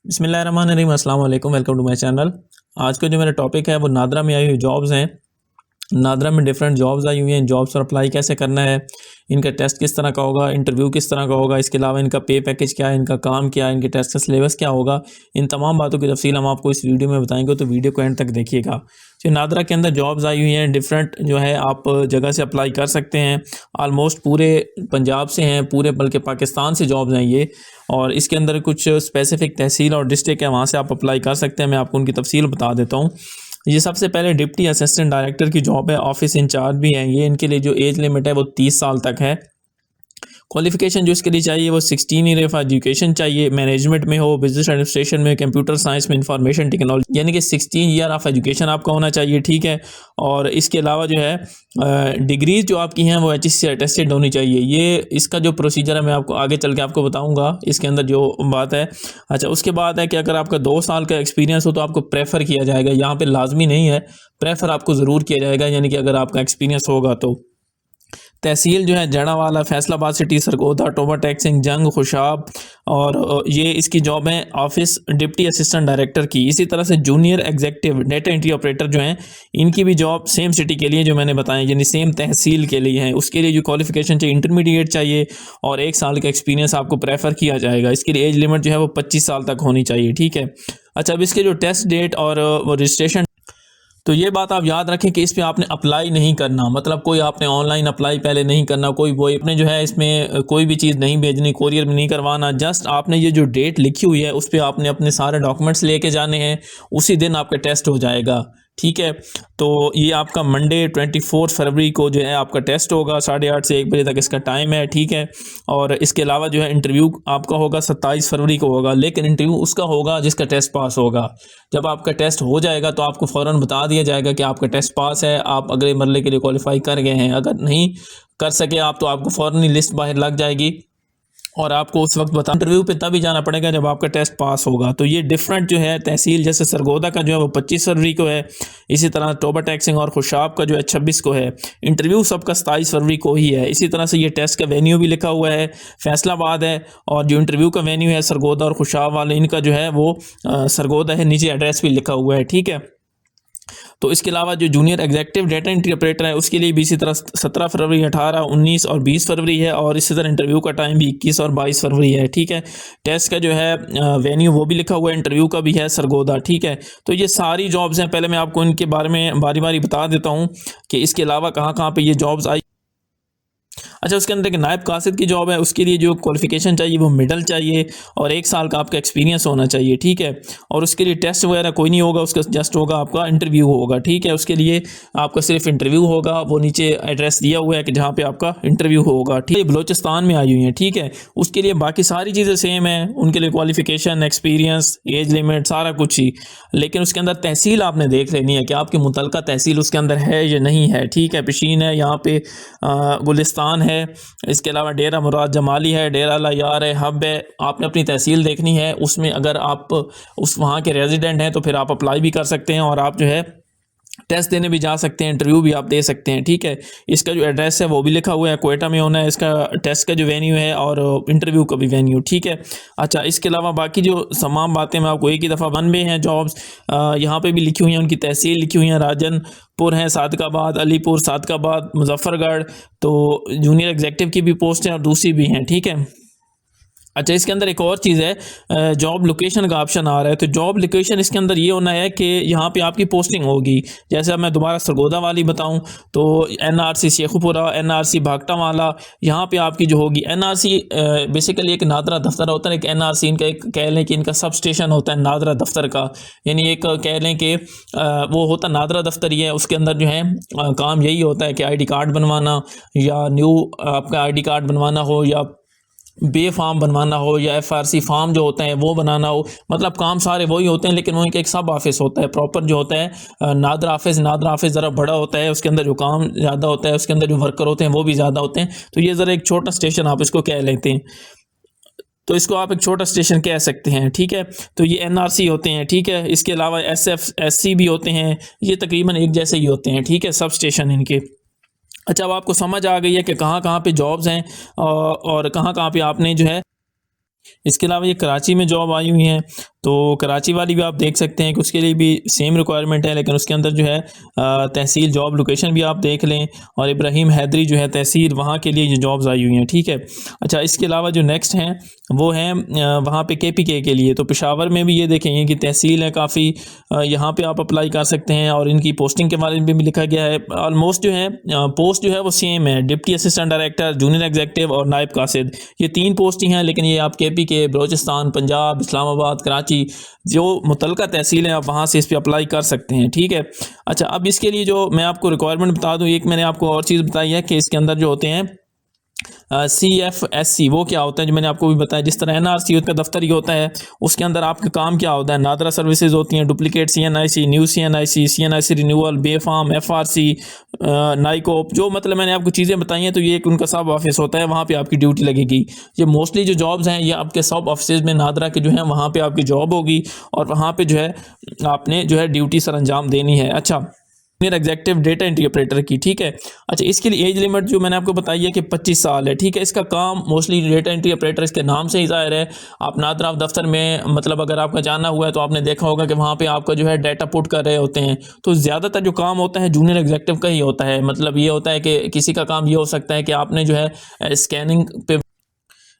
बिस्मिल्लाहिर्रहमानिर्रहीम, अस्सलाम वालेकुम, वेलकम टू माय चैनल। आज का जो मेरा टॉपिक है वो नादरा में आई हुई जॉब्स हैं। नादरा में डिफरेंट जॉब्स आई हुई हैं, जॉब्स पर अप्लाई कैसे करना है, इनका टेस्ट किस तरह का होगा, इंटरव्यू किस तरह का होगा, इसके अलावा इनका पे पैकेज क्या है, इनका काम क्या है, इनके टेस्ट का सिलेबस क्या होगा, इन तमाम बातों की तफसील हम आपको इस वीडियो में बताएंगे, तो वीडियो को एंड तक देखिएगा। जो नादरा के अंदर जॉब्स आई हुई हैं डिफरेंट जो है आप जगह से अप्लाई कर सकते हैं। आलमोस्ट पूरे पंजाब से हैं, पूरे बल्कि पाकिस्तान से जॉब्स हैं ये। और इसके अंदर कुछ स्पेसिफिक तहसील और डिस्ट्रिक्ट है, वहाँ से आप अप्लाई कर सकते हैं। मैं आपको उनकी तफसील बता देता हूँ। ये सबसे पहले डिप्टी असिस्टेंट डायरेक्टर की जॉब है, ऑफिस इंचार्ज भी हैं ये। इनके लिए जो एज लिमिट है वो 30 साल तक है। क्वालिफिकेशन जो इसके लिए चाहिए वो 16 ईयर ऑफ एजुकेशन चाहिए, मैनेजमेंट में हो, बिजनेस एडमिनिस्ट्रेशन में, कंप्यूटर साइंस में, इंफॉर्मेशन टेक्नोलॉजी, यानी कि 16 ईयर ऑफ एजुकेशन आपका होना चाहिए, ठीक है। और इसके अलावा जो है डिग्रीज जो आपकी हैं वो HSC से अटेस्टेड होनी चाहिए। ये इसका जो प्रोसीजर है मैं आपको आगे चल के आपको बताऊंगा इसके अंदर जो बात है। अच्छा, उसके बाद है कि अगर आपका 2 साल का एक्सपीरियंस हो तो आपको प्रेफर किया जाएगा। यहाँ पे लाजमी नहीं है, प्रेफर आपको ज़रूर किया जाएगा, यानी कि अगर आपका एक्सपीरियंस होगा तो। तहसील जो है जड़ावाला, फैसलाबाद सिटी, सरगोदा, टोबा टैक्सिंग, जंग, खुशाब। और ये इसकी जॉब है ऑफिस डिप्टी असिस्टेंट डायरेक्टर की। इसी तरह से junior executive data entry operator जो हैं, इनकी भी जॉब सेम सिटी के लिए जो मैंने बताया, यानी सेम तहसील के लिए है। उसके लिए जो क्वालिफिकेशन चाहिए इंटरमीडिएट चाहिए और 1 साल का एक्सपीरियंस आपको प्रेफर किया जाएगा। इसके लिए एज लिमिट जो है वो 25 साल तक होनी चाहिए, ठीक है। अच्छा, अब इसके जो टेस्ट डेट और वो रजिस्ट्रेशन, तो ये बात आप याद रखें कि इस पे आपने अप्लाई नहीं करना, मतलब कोई आपने ऑनलाइन अप्लाई पहले नहीं करना, कोई वो अपने जो है इसमें कोई भी चीज़ नहीं भेजनी, कोरियर में नहीं करवाना। जस्ट आपने ये जो डेट लिखी हुई है उस पर आपने अपने सारे डॉक्यूमेंट्स लेके जाने हैं, उसी दिन आपका टेस्ट हो जाएगा, ठीक है। तो ये आपका मंडे 24 फरवरी को जो है आपका टेस्ट होगा, 8:30 से 1 बजे तक इसका टाइम है, ठीक है। और इसके अलावा जो है इंटरव्यू आपका होगा 27 फरवरी को होगा, लेकिन इंटरव्यू उसका होगा जिसका टेस्ट पास होगा। जब आपका टेस्ट हो जाएगा तो आपको फ़ौरन बता दिया जाएगा कि आपका टेस्ट पास है, आप अगले मरले के लिए क्वालिफाई कर गए हैं। अगर नहीं कर सके आप तो आपको फ़ौरन ही लिस्ट बाहर लग जाएगी और आपको उस वक्त बता, इंटरव्यू पे तभी जाना पड़ेगा जब आपका टेस्ट पास होगा। तो ये डिफरेंट जो है तहसील, जैसे सरगोदा का जो है वो 25 फरवरी को है, इसी तरह टोबा टैक्सिंग और खुशाब का जो है 26 को है। इंटरव्यू सबका 27 फरवरी को ही है। इसी तरह से ये टेस्ट का वेन्यू भी लिखा हुआ है, फैसलाबाद है। और जो इंटरव्यू का वेन्यू है सरगोदा और खुशाब वाले, इनका जो है वो सरगोदा है, नीचे एड्रेस भी लिखा हुआ है, ठीक है। तो इसके अलावा जो junior executive data entry operator है उसके लिए भी इसी तरह 17 फरवरी, 18, 19 और 20 फरवरी है। और इसी तरह इंटरव्यू का टाइम भी 21 और 22 फरवरी है, ठीक है। टेस्ट का जो है वेन्यू वो भी लिखा हुआ है, इंटरव्यू का भी है सरगोदा, ठीक है। तो ये सारी जॉब्स हैं। पहले मैं आपको इनके बारे में बारी बारी बता देता हूँ कि इसके अलावा कहाँ कहाँ पे ये जॉब्स आई। अच्छा, उसके अंदर एक नायब कासिद की जॉब है, उसके लिए जो क्वालिफिकेशन चाहिए वो मिडल चाहिए और 1 साल का आपका एक्सपीरियंस होना चाहिए, ठीक है। और उसके लिए टेस्ट वगैरह कोई नहीं होगा, उसका जस्ट होगा आपका इंटरव्यू होगा, ठीक है। उसके लिए आपका सिर्फ इंटरव्यू होगा, वो नीचे एड्रेस दिया हुआ है कि जहाँ पे आपका इंटरव्यू होगा, ठीक है। बलोचिस्तान में आई हुई है, ठीक है। उसके लिए बाकी सारी चीज़ें सेम है, उनके लिए क्वालिफिकेशन, एक्सपीरियंस, एज लिमिट, सारा कुछ ही। लेकिन उसके अंदर तहसील आपने देख लेनी है कि आपकी मुतलका तहसील उसके अंदर है या नहीं है, ठीक है। पिशीन है, यहाँ पे गुलिस्तान है, इसके अलावा डेरा मुराद जमाली है, डेरा लायार है, हब है। आपने अपनी तहसील देखनी है, उसमें अगर आप उस वहाँ के रेजिडेंट हैं तो फिर आप अप्लाई भी कर सकते हैं और आप जो है टेस्ट देने भी जा सकते हैं, इंटरव्यू भी आप दे सकते हैं, ठीक है। इसका जो एड्रेस है वो भी लिखा हुआ है, क्वेटा में होना है इसका टेस्ट का जो वेन्यू है और इंटरव्यू का भी वेन्यू, ठीक है। अच्छा, इसके अलावा बाकी जो तमाम बातें मैं आपको एक ही दफ़ा 92 हैं जॉब्स, यहाँ पे भी लिखी हुई हैं, उनकी तहसील लिखी हुई हैं, राजनपुर हैं, सादकाबाद, अलीपुर, सादकाबाद, मुजफ्फरगढ़। तो जूनियर एग्जीक्यूटिव की भी पोस्ट है और दूसरी भी हैं, ठीक है। अच्छा, इसके अंदर एक और चीज़ है, जॉब लोकेशन का ऑप्शन आ रहा है। तो जॉब लोकेशन इसके अंदर ये होना है कि यहाँ पे आपकी पोस्टिंग होगी। जैसे अब मैं दोबारा सरगोदा वाली बताऊँ तो NRC शेखुपुरा, NRC भागटावाला, यहाँ पे आपकी जो होगी NRC बेसिकली एक नादरा दफ्तर होता है। एक NRC इनका एक कह लें कि इनका सब स्टेशन होता है नादरा दफ्तर का, यानी एक कह लें कि वो होता नादरा दफ्तर ही है। उसके अंदर जो है काम यही होता है कि ID कार्ड बनवाना या न्यू आपका ID कार्ड बनवाना हो या बे फार्म बनवाना हो या FRC फार्म जो होते हैं वो बनाना हो, मतलब काम सारे वही होते हैं। लेकिन उनका एक सब ऑफिस होता है प्रॉपर जो होता है नादरा ऑफिस ज़रा बड़ा होता है, उसके अंदर जो काम ज़्यादा होता है, उसके अंदर जो वर्कर होते हैं वो भी ज़्यादा होते हैं। तो ये ज़रा एक छोटा स्टेशन आप इसको कह लेते हैं, तो इसको आप एक छोटा स्टेशन कह सकते हैं, ठीक है। तो ये NRC होते हैं, ठीक है। इसके अलावा SC भी होते हैं, ये तकरीबन एक जैसे ही होते हैं, ठीक है, सब स्टेशन इनके। अच्छा, अब आपको समझ आ गई है कि कहाँ कहाँ पे जॉब्स हैं और कहाँ कहाँ पे आपने जो है, इसके अलावा ये कराची में जॉब आई हुई हैं। तो कराची वाली भी आप देख सकते हैं कि उसके लिए भी सेम रिक्वायरमेंट है, लेकिन उसके अंदर जो है तहसील जॉब लोकेशन भी आप देख लें, और इब्राहिम हैदरी जो है तहसील, वहाँ के लिए ये जॉब्स आई हुई हैं, ठीक है। अच्छा, इसके अलावा जो नेक्स्ट हैं वो हैं वहाँ पे KPK के लिए। तो पेशावर में भी ये देखेंगे कि तहसील है काफ़ी, यहाँ पे आप अप्लाई कर सकते हैं, और इनकी पोस्टिंग के बारे में भी लिखा गया है। ऑलमोस्ट जो है पोस्ट जो है वो सेम है, deputy assistant director, junior executive और नायब कासिद, ये 3 पोस्ट ही हैं। लेकिन ये आप KPK, बलोचिस्तान, पंजाब, इस्लामाबाद, कराची, जो मुतलका तहसील है, आप वहाँ से इस पर अप्लाई कर सकते हैं, ठीक है। अच्छा, अब इसके लिए जो मैं आपको रिक्वायरमेंट बता दूँ, एक मैंने आपको और चीज़ बताई है कि इसके अंदर जो होते हैं CFSC, वो क्या होता है, जो मैंने आपको भी बताया। जिस तरह NRC का दफ्तर ये होता है, उसके अंदर आपका काम क्या होता है, नादरा सर्विसेज होती हैं, duplicate CNIC, new CNIC renewal, B form, FRC, NICOP, जो मतलब मैंने आपको चीज़ें बताई हैं, तो ये एक उनका सब ऑफिस होता है, वहाँ पे आपकी ड्यूटी लगेगी। ये मोस्टली जो जॉब्स हैं ये आपके सब ऑफिस में नादरा के जो है वहाँ पे आपकी जॉब होगी, और वहाँ पे जो है आपने जो है ड्यूटी सर अंजाम देनी है। अच्छा, junior executive data entry operator की, ठीक है। अच्छा, इसके लिए एज लिमिट जो मैंने आपको बताई है कि 25 साल है, ठीक है। इसका काम मोस्टली डेटा एंट्री ऑपरेटर, इसके नाम से ही ज़ाहिर है। आप नादरा दफ्तर में मतलब अगर आपका जाना हुआ है तो आपने देखा होगा कि वहाँ पे आपका जो है डाटा पुट कर रहे होते हैं। तो ज़्यादातर जो काम होता है जूनियर एग्जीक्यूटिव का ही होता है। मतलब ये होता है कि किसी का काम ये हो सकता है कि आपने जो है स्कैनिंग पे,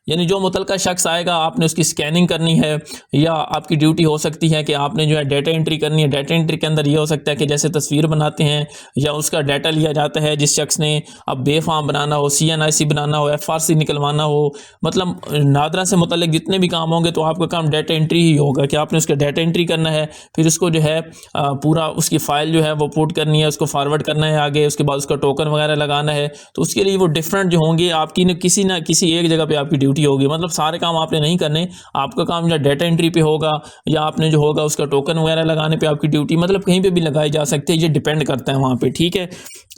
यानी जो मुतलका शख्स आएगा आपने उसकी स्कैनिंग करनी है, या आपकी ड्यूटी हो सकती है कि आपने जो है डाटा एंट्री करनी है। डाटा एंट्री के अंदर ये हो सकता है कि जैसे तस्वीर बनाते हैं या उसका डाटा लिया जाता है जिस शख्स ने, अब बेफार्म बनाना हो, CNIC बनाना हो, FRC निकलवाना हो, मतलब नादरा से मुतल्लिक जितने भी काम होंगे तो आपका काम डाटा एंट्री ही होगा कि आपने उसका डाटा एंट्री करना है, फिर उसको जो है पूरा उसकी फ़ाइल जो है वो पुट करनी है, उसको फॉरवर्ड करना है आगे, उसके बाद उसका टोकन वगैरह लगाना है। तो उसके लिए वो डिफरेंट जो होंगे आपकी ना किसी एक जगह पर आपकी ड्यूटी होगी। मतलब सारे काम आपने नहीं करने, आपका काम जो डाटा एंट्री पे होगा, या आपने जो होगा उसका टोकन वगैरह लगाने पे आपकी ड्यूटी, मतलब कहीं पे भी लगाई जा सकती है, ये डिपेंड करता है वहाँ पे, ठीक है।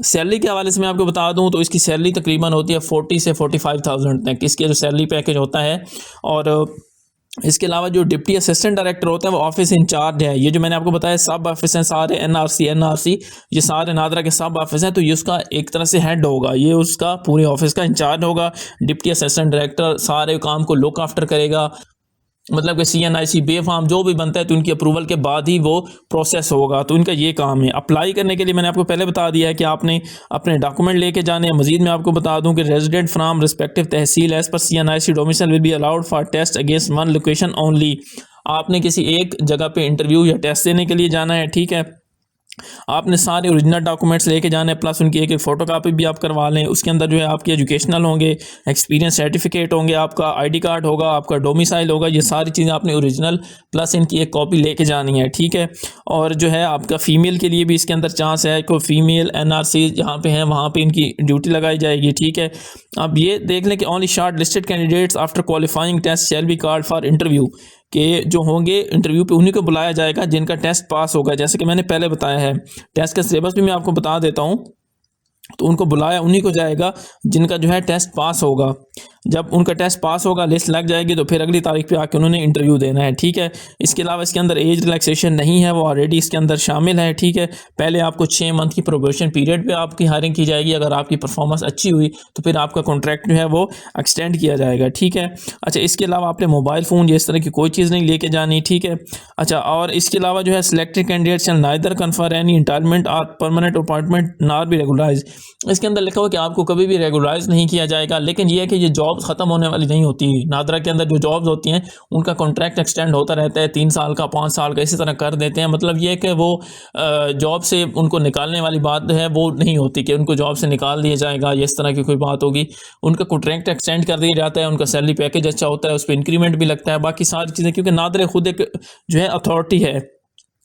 सैलरी के हवाले से मैं आपको बता दूँ तो इसकी सैलरी तकरीबन होती है 40 से 45,000 तक, इसके जो सैलरी पैकेज होता है। और इसके अलावा जो डिप्टी असिस्टेंट डायरेक्टर होता है वो ऑफिस इंचार्ज है। ये जो मैंने आपको बताया सब ऑफिस हैं सारे, NRC ये सारे नादरा के सब ऑफिस हैं, तो ये उसका एक तरह से हेड होगा, ये उसका पूरे ऑफिस का इंचार्ज होगा। डिप्टी असिस्टेंट डायरेक्टर सारे काम को लुक आफ्टर करेगा, मतलब कि CNIC बेफार्म जो भी बनता है तो उनकी अप्रूवल के बाद ही वो प्रोसेस होगा। तो इनका ये काम है। अप्लाई करने के लिए मैंने आपको पहले बता दिया है कि आपने अपने डॉक्यूमेंट लेके जाने हैं। मजीद मैं आपको बता दूं कि resident from respective tehsil as per CNIC domicile will be allowed for test against one location only. आपने किसी एक जगह पे इंटरव्यू या टेस्ट देने के लिए जाना है, ठीक है। आपने सारे ओरिजिनल डॉक्यूमेंट्स लेके जाने हैं, प्लस उनकी एक फ़ोटो कापी भी आप करवा लें। उसके अंदर जो है आपके एजुकेशनल होंगे, एक्सपीरियंस सर्टिफिकेट होंगे, आपका ID कार्ड होगा, आपका डोमिसाइल होगा, ये सारी चीज़ें आपने ओरिजिनल प्लस इनकी एक कॉपी लेके जानी है, ठीक है। और जो है आपका फ़ीमेल के लिए भी इसके अंदर चांस है, कोई फीमेल NRC जहाँ पे हैं वहाँ पे इनकी ड्यूटी लगाई जाएगी, ठीक है। अब ये देख लें कि only short listed candidates after qualifying test shall be called for interview, के जो होंगे इंटरव्यू पे उन्हीं को बुलाया जाएगा जिनका टेस्ट पास होगा। जैसे कि मैंने पहले बताया है, टेस्ट का सिलेबस भी मैं आपको बता देता हूँ। तो उनको बुलाया उन्हीं को जाएगा जिनका जो है टेस्ट पास होगा। जब उनका टेस्ट पास होगा, लिस्ट लग जाएगी, तो फिर अगली तारीख पे आके उन्होंने इंटरव्यू देना है, ठीक है। इसके अलावा इसके अंदर एज रिलैक्सेशन नहीं है, वो ऑलरेडी इसके अंदर शामिल है, ठीक है। पहले आपको 6 मंथ की प्रोबेशन पीरियड पे आपकी हायरिंग की जाएगी। अगर आपकी परफॉर्मेंस अच्छी हुई तो फिर आपका कॉन्ट्रैक्ट जो है वो एक्सटेंड किया जाएगा, ठीक है। अच्छा, इसके अलावा आपने मोबाइल फ़ोन या इस तरह की कोई चीज़ नहीं लेके जानी, ठीक है। अच्छा, और इसके अलावा जो है selected candidates shall neither confer any entitlement or permanent appointment nor be regularize. इसके अंदर लिखा हुआ कि आपको कभी भी रेगुलराइज नहीं किया जाएगा, लेकिन यह है कि ये जॉब्स ख़त्म होने वाली नहीं होती। नादरा के अंदर जो जॉब्स होती हैं उनका कॉन्ट्रैक्ट एक्सटेंड होता रहता है, 3 साल का, 5 साल का, इसी तरह कर देते हैं। मतलब ये है कि वो जॉब से उनको निकालने वाली बात है वो नहीं होती कि उनको जॉब से निकाल दिया जाएगा या इस तरह की कोई बात होगी। उनका कॉन्ट्रैक्ट एक्सटेंड कर दिया जाता है, उनका सैलरी पैकेज अच्छा होता है, उस पर इंक्रीमेंट भी लगता है, बाकी सारी चीज़ें, क्योंकि नादरा खुद एक जो है अथॉरिटी है,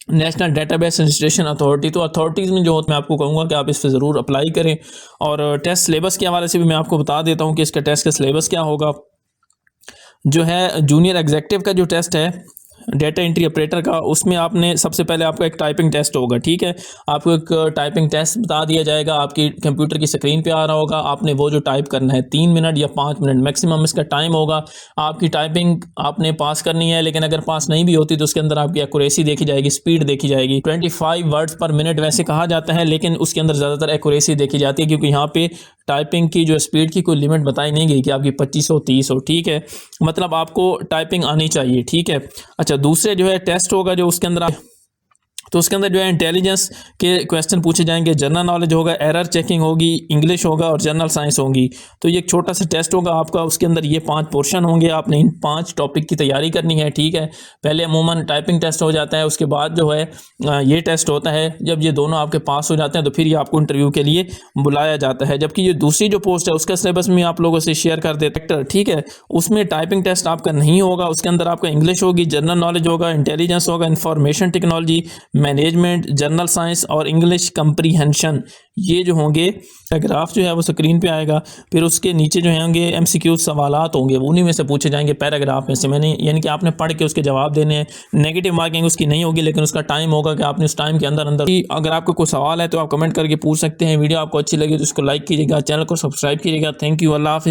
नेशनल डेटाबेस रजिस्ट्रेशन अथॉरिटी। तो अथॉरिटीज़ में जो मैं आपको कहूँगा कि आप इस पर ज़रूर अप्लाई करें। और टेस्ट सिलेबस के हवाले से भी मैं आपको बता देता हूँ कि इसका टेस्ट का सिलेबस क्या होगा। जो है जूनियर एग्जीक्यूटिव का जो टेस्ट है डेटा एंट्री ऑपरेटर का, उसमें आपने सबसे पहले आपका एक टाइपिंग टेस्ट होगा, ठीक है। आपको एक टाइपिंग टेस्ट बता दिया जाएगा, आपकी कंप्यूटर की स्क्रीन पे आ रहा होगा, आपने वो जो टाइप करना है 3 मिनट या 5 मिनट मैक्सिमम इसका टाइम होगा। आपकी टाइपिंग आपने पास करनी है, लेकिन अगर पास नहीं भी होती तो उसके अंदर आपकी एक्यूरेसी देखी जाएगी, स्पीड देखी जाएगी। 25 वर्ड्स पर मिनट वैसे कहा जाता है, लेकिन उसके अंदर ज़्यादातर एक्यूरेसी देखी जाती है, क्योंकि यहाँ पे टाइपिंग की जो स्पीड की कोई लिमिट बताई नहीं गई कि आपकी 25 हो 30 हो, ठीक है। मतलब आपको टाइपिंग आनी चाहिए, ठीक है। अच्छा, दूसरे जो है टेस्ट होगा जो उसके अंदर तो उसके अंदर जो है इंटेलिजेंस के क्वेश्चन पूछे जाएंगे, जनरल नॉलेज होगा, एरर चेकिंग होगी, इंग्लिश होगा और जनरल साइंस होगी। तो ये एक छोटा सा टेस्ट होगा आपका, उसके अंदर ये 5 पोर्शन होंगे। आपने इन 5 टॉपिक की तैयारी करनी है, ठीक है। पहले अमूमन टाइपिंग टेस्ट हो जाता है, उसके बाद जो है ये टेस्ट होता है। जब ये दोनों आपके पास हो जाते हैं तो फिर ये आपको इंटरव्यू के लिए बुलाया जाता है। जबकि ये दूसरी जो पोस्ट है उसका सिलेबस में आप लोगों से शेयर कर देते, ठीक है। उसमें टाइपिंग टेस्ट आपका नहीं होगा, उसके अंदर आपका इंग्लिश होगी, जनरल नॉलेज होगा, इंटेलिजेंस होगा, information technology, management, general science और इंग्लिश कंप्रीहेंशन, ये जो होंगे। पैराग्राफ जो है वो स्क्रीन पे आएगा, फिर उसके नीचे जो होंगे एमसीक्यू सवालात होंगे, उन्हीं में से पूछे जाएंगे पैराग्राफ में से। मैंने यानी कि आपने पढ़ के उसके जवाब देने हैं। नेगेटिव मार्किंग उसकी नहीं होगी, लेकिन उसका टाइम होगा कि आपने उस टाइम के अंदर अगर आपको कोई सवाल है तो आप कमेंट करके पूछ सकते हैं। वीडियो आपको अच्छी लगी तो उसको लाइक कीजिएगा, चैनल को सब्सक्राइब कीजिएगा। थैंक यू, अल्लाह हाफिज़।